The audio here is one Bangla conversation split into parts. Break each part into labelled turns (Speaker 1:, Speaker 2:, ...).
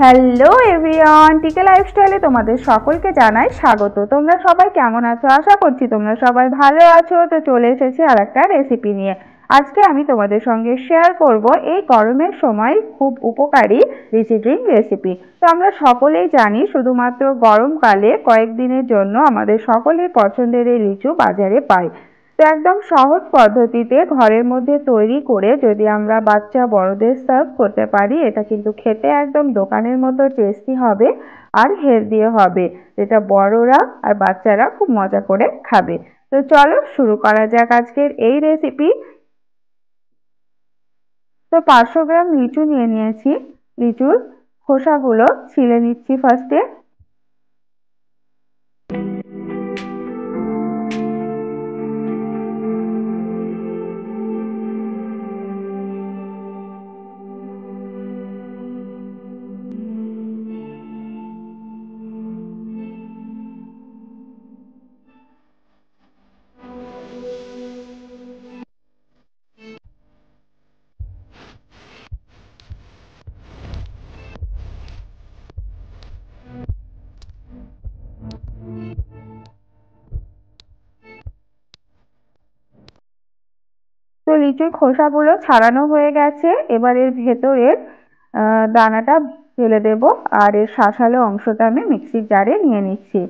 Speaker 1: হ্যালো এভরিওয়ান, টিকে লাইফস্টাইলে তোমাদের সকলকে জানাই স্বাগত। তোমরা সবাই কেমন আছো? আশা করছি তোমরা সবাই ভালো আছো। তো চলে এসেছি আর একটা রেসিপি নিয়ে। আজকে আমি তোমাদের সঙ্গে শেয়ার করব এই গরমের সময় খুব উপকারী লিচি ড্রিঙ্ক রেসিপি। তো আমরা সকলেই জানি শুধুমাত্র গরমকালে কয়েকদিনের জন্য আমাদের সকলের পছন্দের এই লিচু বাজারে পাই। তো একদম সহজ পদ্ধতিতে ঘরের মধ্যে তৈরি করে যদি আমরা বাচ্চা বড়দের সার্ভ করতে পারি, এটা কিন্তু খেতে একদম দোকানের মতো টেস্টি হবে আর হেলদিও হবে, যেটা বড়রা আর বাচ্চারা খুব মজা করে খাবে। তো চলো শুরু করা যাক আজকের এই রেসিপি। তো 500 গ্রাম লিচু নিয়ে নিয়েছি। লিচুর খোসাগুলো ছিলে নিচ্ছি ফার্স্টে। তো লিচুর খোসাগুলো ছাড়ানো হয়ে গেছে। এবার এর ভেতরের দানাটা ফেলে দেব, আর এর শাঁসালো অংশটা আমি মিক্সির জারে নিয়ে নিচ্ছি।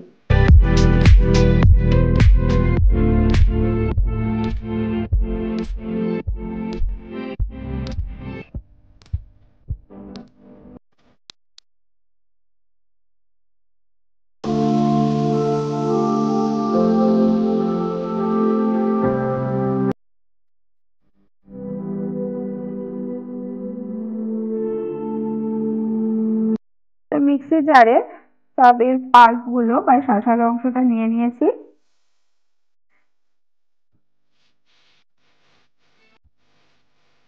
Speaker 1: তো মিক্সির জারে সব এর পাল্প গুলো বা শাঁসালো অংশটা নিয়ে নিয়েছি।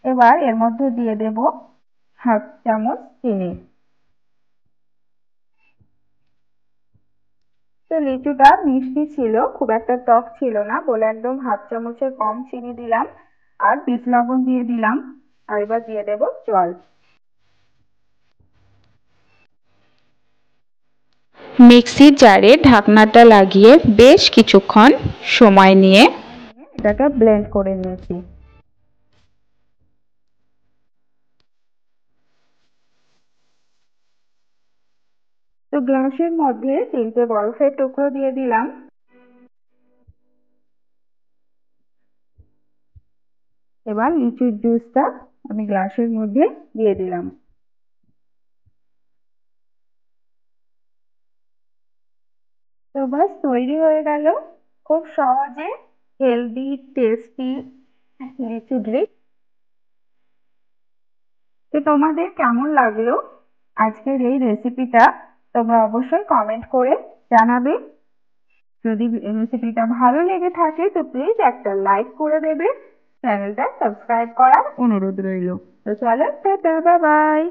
Speaker 1: এবার এর মধ্যে দিয়ে দেব হাফ চামচ চিনি। তো লিচুটা মিষ্টি ছিল, খুব একটা টক ছিল না বলে একদম হাফ চামচের কম চিনি দিলাম। আর বিট লবণ দিয়ে দিলাম। আর এবার দিয়ে দেব জল। মিক্সির জারে ঢাকনাটা লাগিয়ে বেশ কিছুক্ষণ সময় নিয়ে এটাকে ব্লেন্ড করে নিয়েছি। তো গ্লাসের মধ্যে 3টে বরফের টুকরো দিয়ে দিলাম। এবার লিচুর জুসটা আমি গ্লাসের মধ্যে দিয়ে দিলাম। তো বাস তৈরি হয়ে গেল খুব সহজে হেলদি টেস্টি লিচু ড্রিঙ্ক। তো তোমাদের কেমন লাগলো আজকের এই রেসিপিটা? তোমরা অবশ্যই কমেন্ট করে জানাবে। যদি রেসিপিটা ভালো লেগে থাকে তো প্লিজ একটা লাইক করে দেবে। চ্যানেলটা সাবস্ক্রাইব করার অনুরোধ রইল। তো চলো, টাটা, বাই বাই।